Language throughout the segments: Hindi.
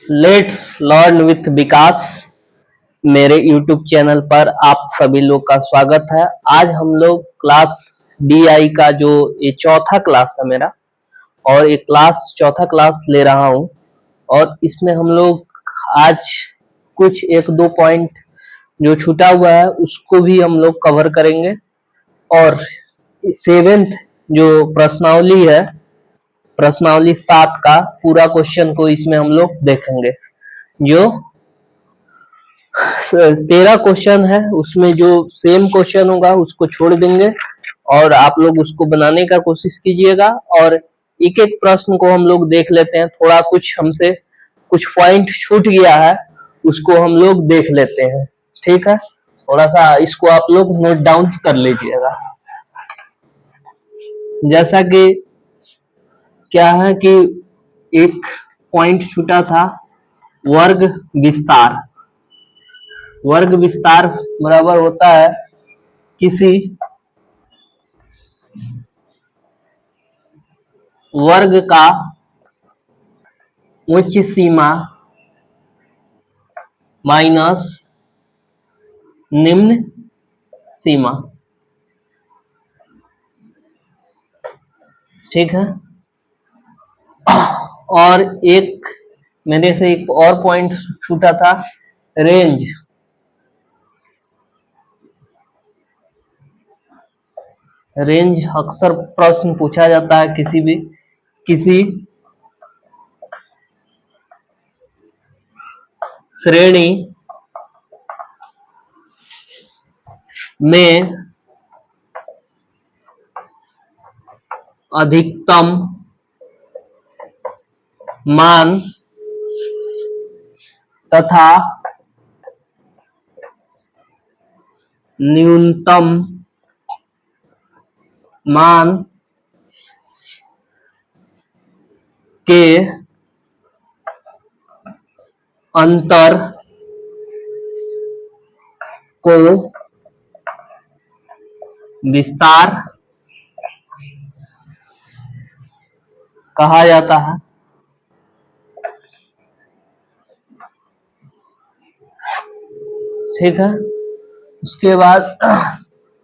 लेट्स लर्न विथ विकास मेरे YouTube चैनल पर आप सभी लोग का स्वागत है। आज हम लोग क्लास DI का जो ये चौथा क्लास है मेरा, और ये क्लास चौथा क्लास ले रहा हूँ, और इसमें हम लोग आज कुछ एक दो पॉइंट जो छूटा हुआ है उसको भी हम लोग कवर करेंगे। और सेवेंथ जो प्रश्नावली है, प्रश्नावली 7 का पूरा क्वेश्चन को इसमें हम लोग देखेंगे। जो 13 क्वेश्चन है उसमें जो सेम क्वेश्चन होगा उसको छोड़ देंगे और आप लोग उसको बनाने का कोशिश कीजिएगा। और एक एक प्रश्न को हम लोग देख लेते हैं, थोड़ा कुछ हमसे कुछ पॉइंट छूट गया है उसको हम लोग देख लेते हैं। ठीक है, थोड़ा सा इसको आप लोग नोट डाउन कर लीजिएगा। जैसा कि क्या है कि एक पॉइंट छूटा था, वर्ग विस्तार। वर्ग विस्तार बराबर होता है किसी वर्ग का उच्च सीमा माइनस निम्न सीमा। ठीक है, और एक मेरे से एक और पॉइंट छूटा था, रेंज। रेंज अक्सर प्रश्न पूछा जाता है किसी श्रेणी में अधिकतम मान तथा न्यूनतम मान के अंतर को विस्तार कहा जाता है। ठीक है, उसके बाद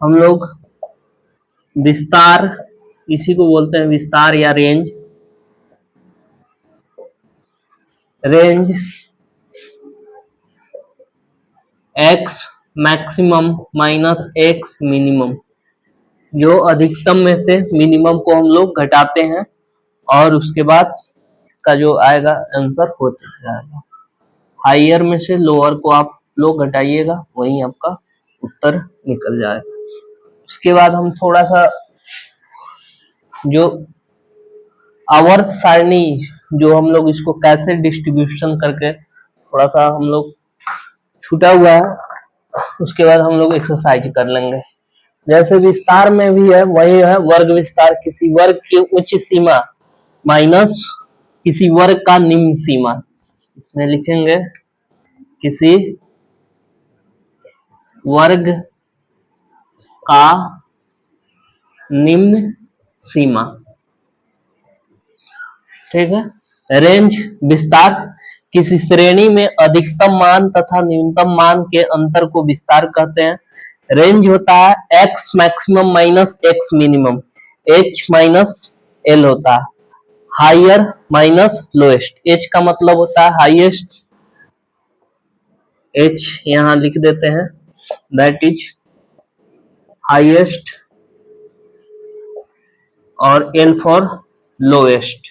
हम लोग विस्तार, इसी को बोलते हैं विस्तार या range. Range x maximum minus x minimum, जो अधिकतम में से मिनिमम को हम लोग घटाते हैं और उसके बाद इसका जो आएगा आंसर हो जाएगा। हायर में से लोअर को आप लोग घटाइएगा, वहीं आपका उत्तर निकल जाएगा। उसके बाद हम थोड़ा सा जो आवर्त सारणी, जो हम लोग इसको कैसे डिस्ट्रीब्यूशन करके, थोड़ा सा हम लोग छूटा हुआ है, उसके बाद हम लोग एक्सरसाइज कर लेंगे। जैसे विस्तार में भी है वही है, वर्ग विस्तार किसी वर्ग की उच्च सीमा माइनस किसी वर्ग का निम्न सीमा। इसमें लिखेंगे किसी वर्ग का निम्न सीमा। ठीक है, रेंज विस्तार किसी श्रेणी में अधिकतम मान तथा न्यूनतम मान के अंतर को विस्तार कहते हैं। रेंज होता है x maximum minus x minimum, H minus L होता है। हायर माइनस लोएस्ट, एच का मतलब होता है हाईएस्ट, एच यहां लिख देते हैं, दैट इज हाईएस्ट, और एल फॉर लोएस्ट।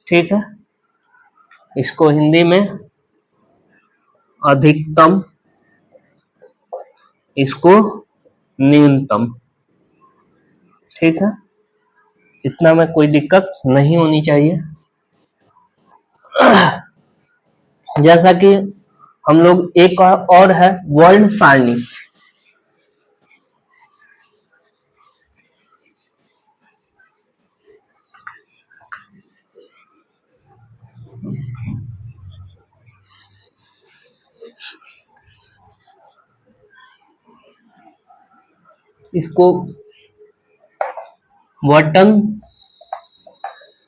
ठीक है, इसको हिंदी में अधिकतम, इसको न्यूनतम। ठीक है, इतना में कोई दिक्कत नहीं होनी चाहिए। जैसा कि हम लोग एक और है वर्ण सारणी। इसको वर्तन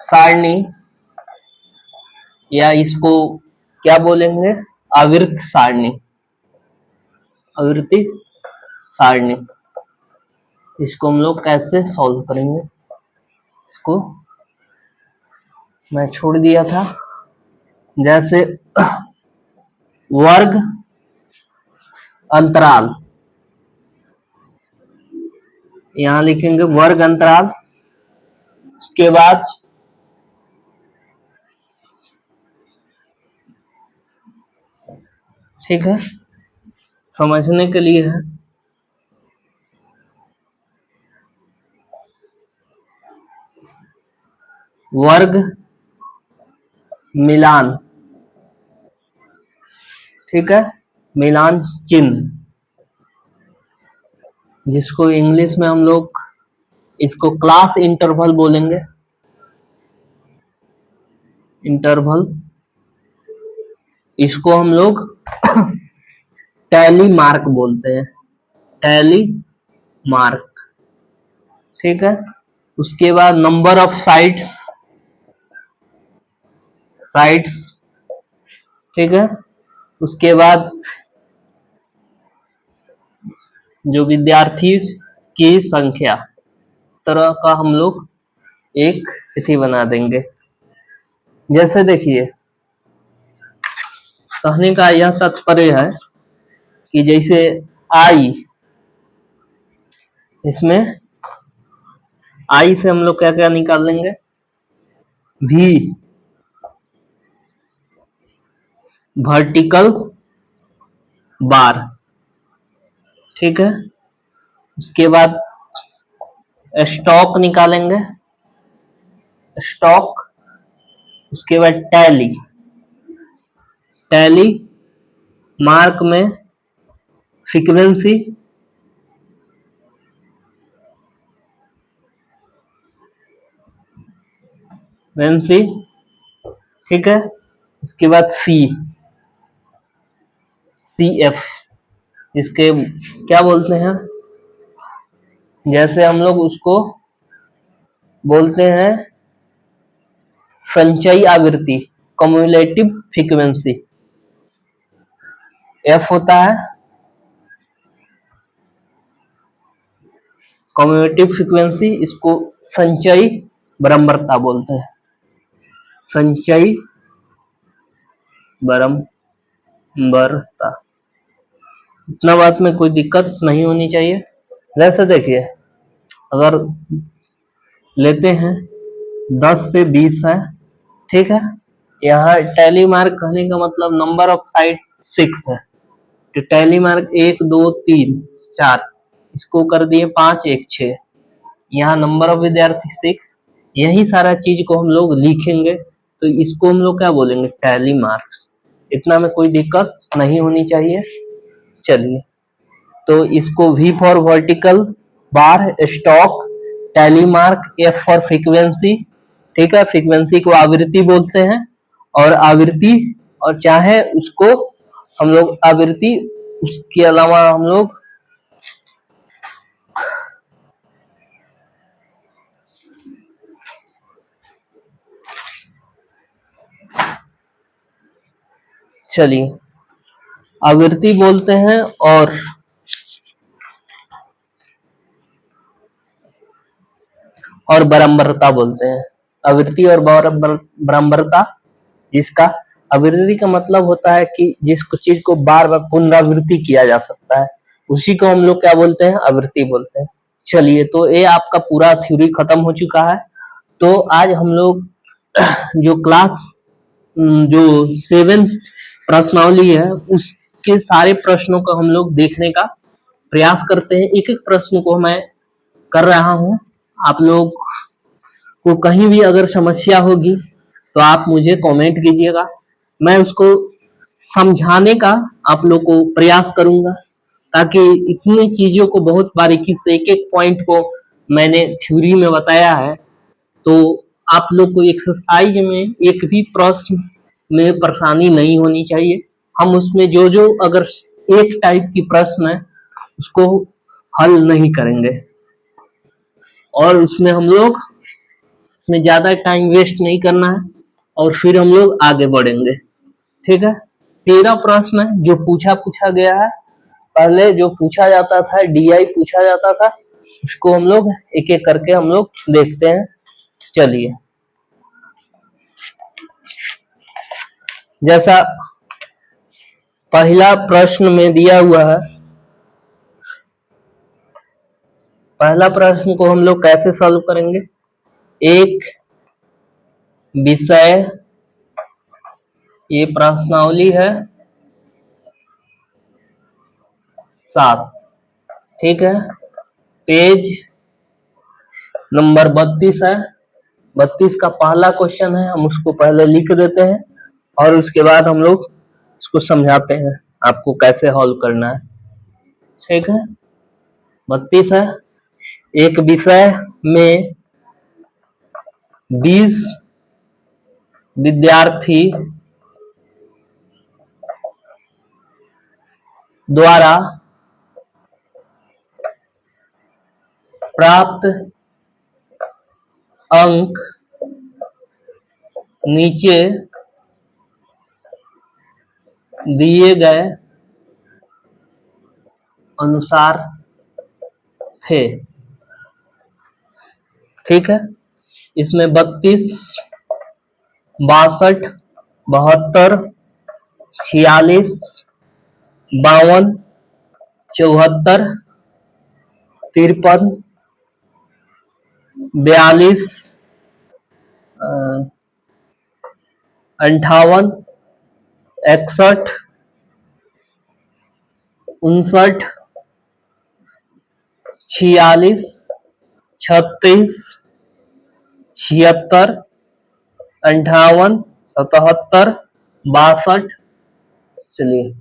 सारणी या इसको क्या बोलेंगे, आवर्त सारणी, आवर्ती सारणी। इसको हम लोग कैसे सॉल्व करेंगे, इसको मैं छोड़ दिया था। जैसे वर्ग अंतराल, यहां लिखेंगे वर्ग अंतराल, उसके बाद ठीक है, समझने के लिए है, वर्ग मिलान, ठीक है, मिलान चिन्ह, जिसको इंग्लिश में हम लोग इसको क्लास इंटरवल बोलेंगे, इंटरवल। इसको हम लोग टैली मार्क बोलते हैं, टैली मार्क, ठीक है। उसके बाद नंबर ऑफ साइट्स, साइट्स, ठीक है। उसके बाद जो विद्यार्थी की संख्या, इस तरह का हम लोग एक तिथि बना देंगे। जैसे देखिए, कहने का यह तात्पर्य है कि जैसे आई, इसमें आई से हम लोग क्या क्या निकाल लेंगे, भी वर्टिकल बार, ठीक है। उसके बाद स्टॉक निकालेंगे, स्टॉक। उसके बाद टैली, टैली मार्क में फ्रीक्वेंसी, फ्रीक्वेंसी, ठीक है। उसके बाद सी, सी एफ, इसके क्या बोलते हैं, जैसे हम लोग उसको बोलते हैं संचयी आवृत्ति, कम्युलेटिव फ्रीक्वेंसी। एफ होता है कम्युलेटिव फ्रीक्वेंसी, इसको संचयी बारंबारता बोलते हैं, संचयी बारंबारता। इतना बात में कोई दिक्कत नहीं होनी चाहिए। जैसे देखिए, अगर लेते हैं 10 से 20 है, ठीक है। यहाँ टैली मार्क कहने का मतलब नंबर ऑफ साइट 6 है, तो टैली मार्क 1 2 3 4, इसको कर दिए 5 1 6, यहाँ नंबर ऑफ विद्यार्थी 6, यही सारा चीज को हम लोग लिखेंगे, तो इसको हम लोग क्या बोलेंगे, टैली मार्क्स। इतना में कोई दिक्कत नहीं होनी चाहिए। चलिए, तो इसको V for vertical bar, stock, tally mark, F for frequency, ठीक है, फ्रीक्वेंसी को आवृत्ति बोलते हैं, और आवृत्ति, और चाहे उसको हम लोग आवृत्ति, उसके अलावा हम लोग चलिए आवृत्ति बोलते हैं, और बारंबारता बोलते हैं। आवृत्ति और बारंबारता, जिसका आवृत्ति का मतलब होता है कि जिस चीज को बार बार पुनरावृत्ति किया जा सकता है, उसी को हम लोग क्या बोलते हैं, आवृत्ति बोलते हैं। चलिए, तो ये आपका पूरा थ्योरी खत्म हो चुका है। तो आज हम लोग जो क्लास जो 7 प्रश्नावली है, उसके सारे प्रश्नों को हम लोग देखने का प्रयास करते हैं। एक एक प्रश्न को मैं कर रहा हूँ। आप लोग को कहीं भी अगर समस्या होगी तो आप मुझे कमेंट कीजिएगा, मैं उसको समझाने का आप लोग को प्रयास करूंगा, ताकि इतनी चीजों को बहुत बारीकी से एक एक पॉइंट को मैंने थ्योरी में बताया है, तो आप लोग को एक्सरसाइज में एक भी प्रश्न में परेशानी नहीं होनी चाहिए। हम उसमें जो जो अगर एक टाइप की प्रश्न है उसको हल नहीं करेंगे, और उसमें हम लोग, उसमें ज्यादा टाइम वेस्ट नहीं करना है। और फिर हम लोग आगे बढ़ेंगे। ठीक है, 13 प्रश्न जो पूछा गया है। पहले जो पूछा जाता था DI पूछा जाता था, उसको हम लोग एक एक करके हम लोग देखते हैं। चलिए, जैसा पहला प्रश्न में दिया हुआ है, पहला प्रश्न को हम लोग कैसे सॉल्व करेंगे। एक विषय, ये प्रश्नावली है 7। ठीक है, पेज नंबर 32 है। 32 का पहला क्वेश्चन है, हम उसको पहले लिख देते हैं और उसके बाद हम लोग इसको समझाते हैं आपको कैसे हल करना है। ठीक है, 32 है। एक विषय में 20 विद्यार्थी द्वारा प्राप्त अंक नीचे दिए गए अनुसार थे। ठीक है, इसमें 32, 62, 72, 46, 52, 74, 53, 42, 58, 61, 59, 46, 36, 76, 58, 77, 62, चलिए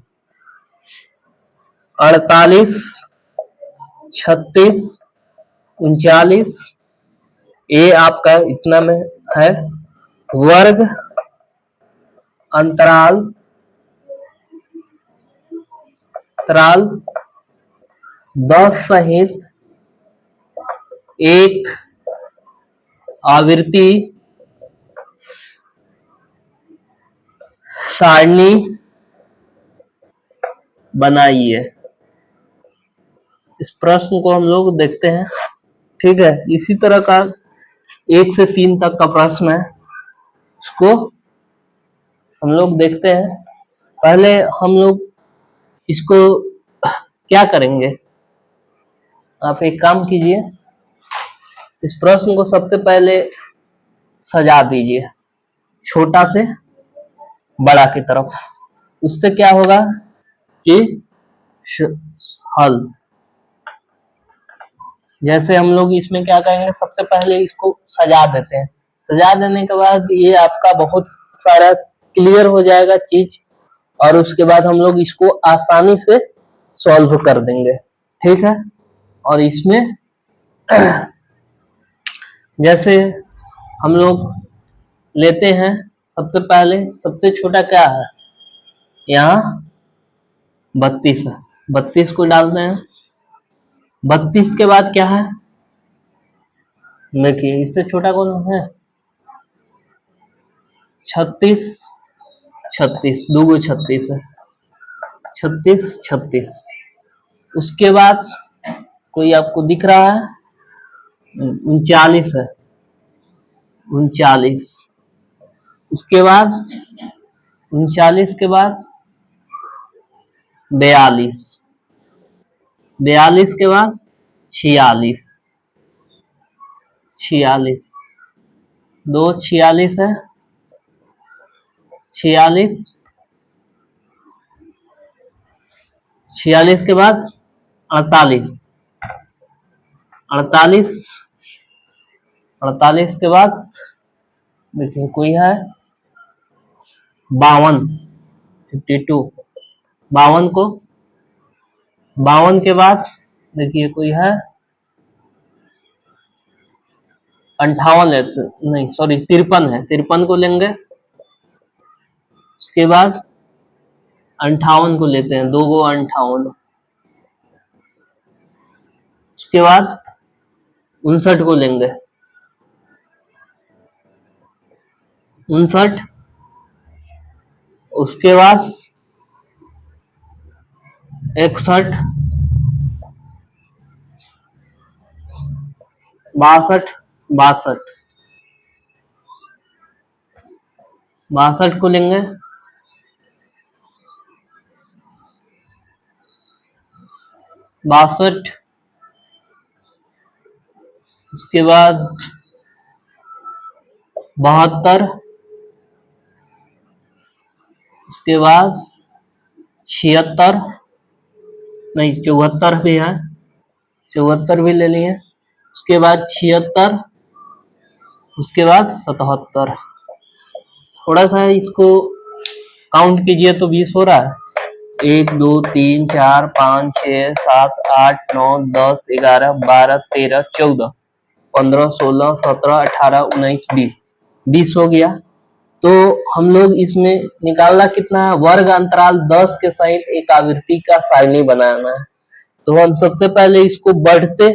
48, 36, 39, ये आपका इतना में है। वर्ग अंतराल 10 सहित एक आवृत्ति सारणी बनाइए। इस प्रश्न को हम लोग देखते हैं। ठीक है, इसी तरह का 1 से 3 तक का प्रश्न है, उसको हम लोग देखते हैं। पहले हम लोग इसको क्या करेंगे, आप एक काम कीजिए, इस प्रश्न को सबसे पहले सजा दीजिए छोटा से बड़ा की तरफ। उससे क्या होगा कि हल, जैसे हम लोग इसमें क्या करेंगे, सबसे पहले इसको सजा देते हैं। सजा देने के बाद ये आपका बहुत सारा क्लियर हो जाएगा चीज, और उसके बाद हम लोग इसको आसानी से सॉल्व कर देंगे। ठीक है, और इसमें जैसे हम लोग लेते हैं, सबसे पहले सबसे छोटा क्या है, यहाँ 32 है, 32 को डालते हैं। 32 के बाद क्या है, देखिए इससे छोटा कौन है, 36, 36, 2 को 36 है, 36, 36। उसके बाद कोई आपको दिख रहा है, 39 है, 39। उसके बाद 39 के बाद 42, 42 के बाद 46, 46, 2 46 है, 46, 46 के बाद 48, 48, 48 के बाद देखिए कोई है 52, 52, 52 को, 52 के बाद देखिए कोई है 58 लेते, नहीं सॉरी 53 है, 53 को लेंगे। उसके बाद 58 को लेते हैं, 2 को 58। उसके बाद 59 को लेंगे। 59, उसके बाद 61, 62, 62, 62 को लेंगे, 62, उसके बाद 72, उसके बाद 76, नहीं 74 भी है, 74 भी ले लिए, उसके बाद 76, उसके बाद 77। थोड़ा सा इसको काउंट कीजिए तो 20 हो रहा है। 1 2 3 4 5 6 7 8 9 10 11 12 13 14 15 16 17 18 19 20, 20 हो गया। तो हम लोग इसमें निकालना कितना है, वर्ग अंतराल 10 के सहित एक आवृत्ति का सारणी बनाना है। तो हम सबसे पहले इसको बढ़ते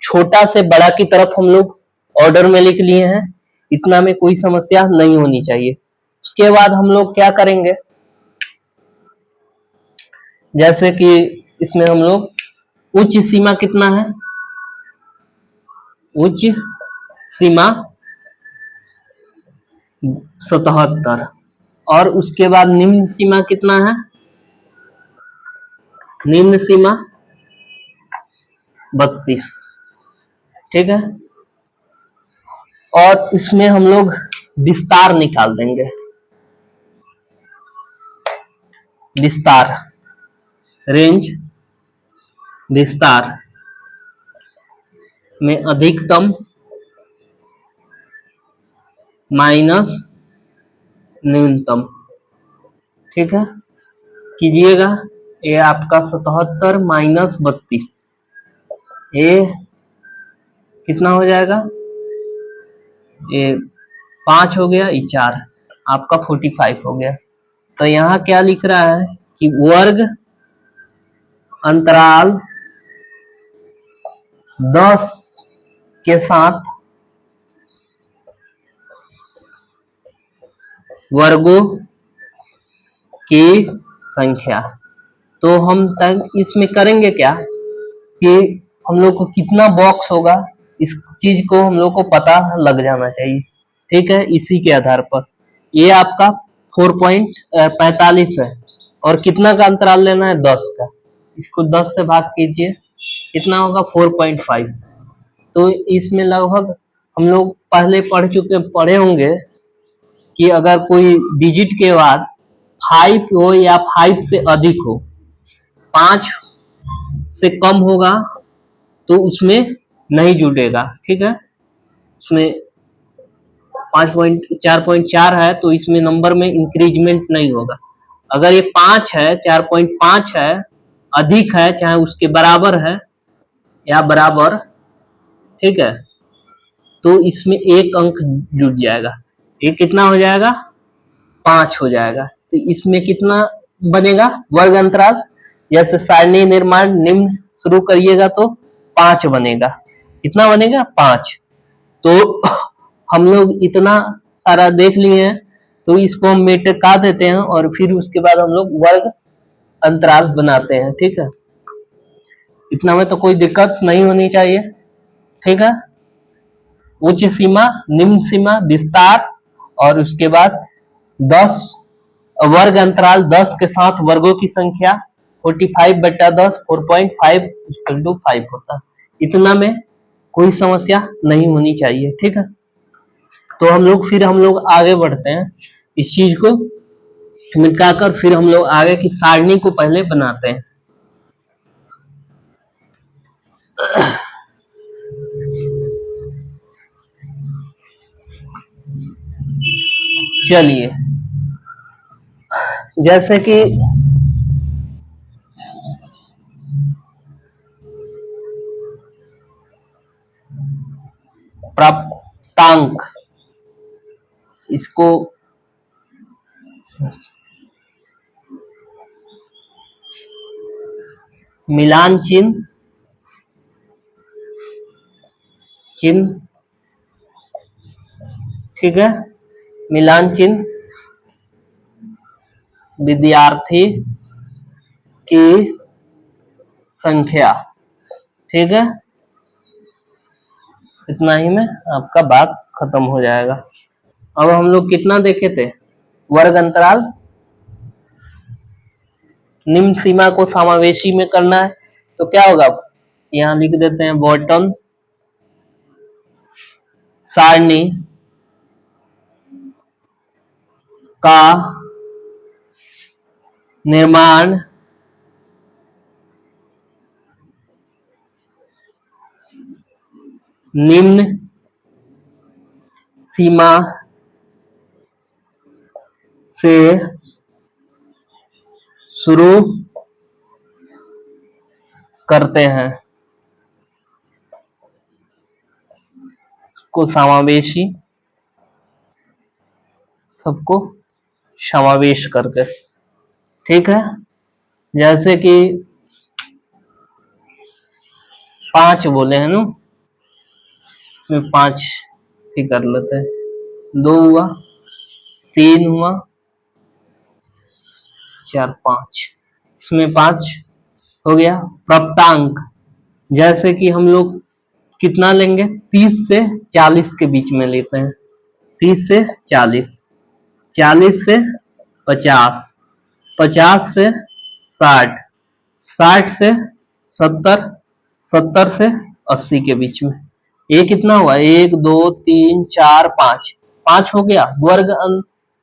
छोटा से बड़ा की तरफ हम लोग ऑर्डर में लिख लिए हैं, इतना में कोई समस्या नहीं होनी चाहिए। उसके बाद हम लोग क्या करेंगे, जैसे कि इसमें हम लोग उच्च सीमा कितना है, उच्च सीमा 77, और उसके बाद निम्न सीमा कितना है, निम्न सीमा 32, ठीक है। और इसमें हम लोग विस्तार निकाल देंगे, विस्तार, रेंज विस्तार में अधिकतम माइनस न्यूनतम, ठीक है। कीजिएगा, ये आपका 77 माइनस 32, ये कितना हो जाएगा, ये 5 हो गया, ये 4, आपका 45 हो गया। तो यहाँ क्या लिख रहा है कि वर्ग अंतराल 10 के साथ वर्गों की संख्या। तो हम तक इसमें करेंगे क्या कि हम लोग को कितना बॉक्स होगा, इस चीज को हम लोग को पता लग जाना चाहिए, ठीक है। इसी के आधार पर ये आपका 4.45 है, और कितना का अंतराल लेना है, 10 का। इसको 10 से भाग कीजिए, कितना होगा, 4.5। तो इसमें लगभग हम लोग पहले पढ़े होंगे कि अगर कोई डिजिट के बाद 5 हो या 5 से अधिक हो, 5 से कम होगा तो उसमें नहीं जुड़ेगा, ठीक है। उसमें 4.4 है तो इसमें नंबर में इंक्रीजमेंट नहीं होगा। अगर ये 5 है, 4.5 है, अधिक है, चाहे उसके बराबर है या बराबर, ठीक है, तो इसमें एक अंक जुड़ जाएगा। ये कितना हो जाएगा, 5 हो जाएगा। तो इसमें कितना बनेगा वर्ग अंतराल, जैसे सारणी निर्माण निम्न शुरू करिएगा तो 5 बनेगा। कितना बनेगा, 5। तो हम लोग इतना सारा देख लिए हैं, तो इसको हम मेटका देते हैं और फिर उसके बाद हम लोग वर्ग अंतराल बनाते हैं, ठीक है। इतना में तो कोई दिक्कत नहीं होनी चाहिए, ठीक है। उच्च सीमा, निम्न सीमा, विस्तार, और उसके बाद 10 वर्ग अंतराल 10 के साथ वर्गों की संख्या 45/10, 4.5 होता है। इतना में कोई समस्या नहीं होनी चाहिए, ठीक है। तो हम लोग आगे बढ़ते हैं, इस चीज को मिटाकर फिर हम लोग आगे की सारणी को पहले बनाते हैं। चलिए, जैसे कि प्राप्तांक, इसको मिलान चिन्ह, ठीक है। मिलान चिन्ह विद्यार्थी की संख्या। ठीक है, इतना ही में आपका बात खत्म हो जाएगा। अब हम लोग कितना देखे थे, वर्ग अंतराल निम्न सीमा को समावेशी में करना है, तो क्या होगा, यहां लिख देते हैं बॉटम सारणी का निर्माण निम्न सीमा से शुरू करते हैं, को समावेशी, सबको समावेश करके। ठीक है, जैसे कि 5 बोले हैं ना, इसमें 5 ही कर लेते हैं, 2 हुआ, 3 हुआ, 4, 5, इसमें 5 हो गया। प्राप्तांक, जैसे कि हम लोग कितना लेंगे, 30 से 40 के बीच में लेते हैं, 30 से 40, 40 से 50, 50 से 60, 60 से 70, 70 से 80 के बीच में। ये कितना हुआ, 1 2 3 4 5, 5 हो गया। वर्ग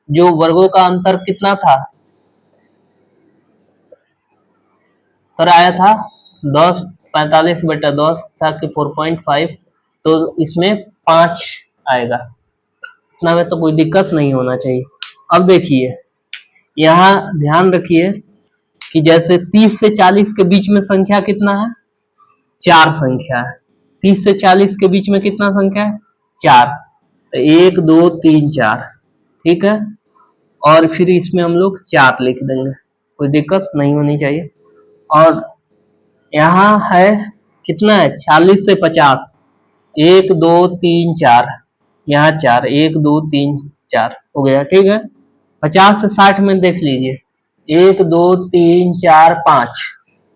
जो वर्गों का अंतर कितना था, तर आया था 10, 45/10 था कि 4.5, तो इसमें 5 आएगा, इतना में तो कोई दिक्कत नहीं होना चाहिए। अब देखिए, यहाँ ध्यान रखिए कि जैसे 30 से 40 के बीच में संख्या कितना है, 4 संख्या है। 30 से 40 के बीच में कितना संख्या है, 4, तो 1 2 3 4, ठीक है। और फिर इसमें हम लोग 4 लिख देंगे, कोई दिक्कत नहीं होनी चाहिए। और यहाँ है कितना है, 40 से 50, 1 2 3 4, यहाँ 4, 1 2 3 4 हो गया, ठीक है। 50 से 60 में देख लीजिए, 1 2 3 4 5,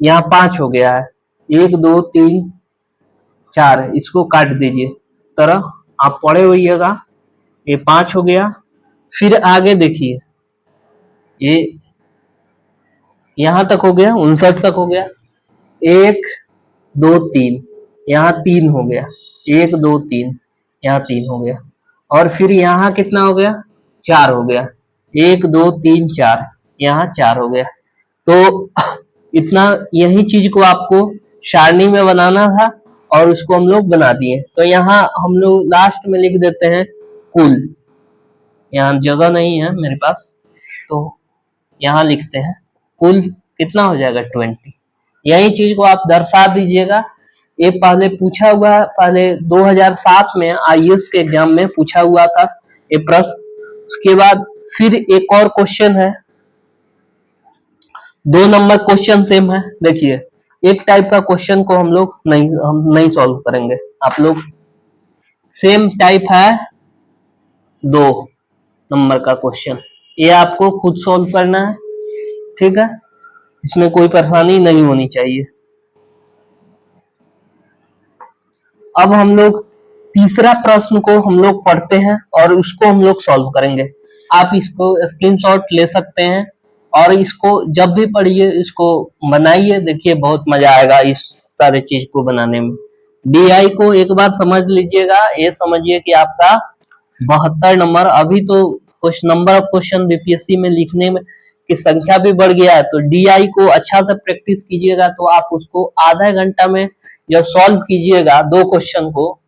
यहाँ 5 हो गया है, 1 2 3 4, इसको काट दीजिए इस तरह, आप पढ़े होइएगा, ये 5 हो गया। फिर आगे देखिए, ये यहां तक हो गया, 59 तक हो गया, 1 2 3, यहाँ 3 हो गया, 1 2 3, यहाँ 3 हो गया। और फिर यहाँ कितना हो गया, 4 हो गया, 1 2 3 4, यहाँ 4 हो गया। तो इतना, यही चीज को आपको सारणी में बनाना था और उसको हम लोग बना दिए। तो यहाँ हम लोग लास्ट में लिख देते हैं कुल, यहाँ जगह नहीं है मेरे पास, तो यहाँ लिखते हैं कुल कितना हो जाएगा, 20। यही चीज को आप दर्शा दीजिएगा। ये पहले पूछा हुआ, पहले 2007 में आईएएस के एग्जाम में पूछा हुआ था ये प्रश्न। उसके बाद फिर एक और क्वेश्चन है, 2 नंबर क्वेश्चन सेम है। देखिए, एक टाइप का क्वेश्चन को हम नहीं सॉल्व करेंगे, आप लोग सेम टाइप है 2 नंबर का क्वेश्चन, ये आपको खुद सॉल्व करना है, ठीक है, इसमें कोई परेशानी नहीं होनी चाहिए। अब हम लोग तीसरा प्रश्न को हम लोग पढ़ते हैं और उसको हम लोग सॉल्व करेंगे। आप इसको स्क्रीनशॉट ले सकते हैं और इसको जब भी पढ़िए इसको बनाइए, देखिए बहुत मजा आएगा इस सारे चीज को बनाने में। डीआई को एक बार समझ लीजिएगा, ये समझिए कि आपका 72 नंबर, अभी तो कुछ नंबर ऑफ क्वेश्चन बीपीएससी में लिखने में की संख्या भी बढ़ गया है, तो डीआई को अच्छा से प्रैक्टिस कीजिएगा, तो आप उसको आधा घंटा में जब सॉल्व कीजिएगा 2 क्वेश्चन को,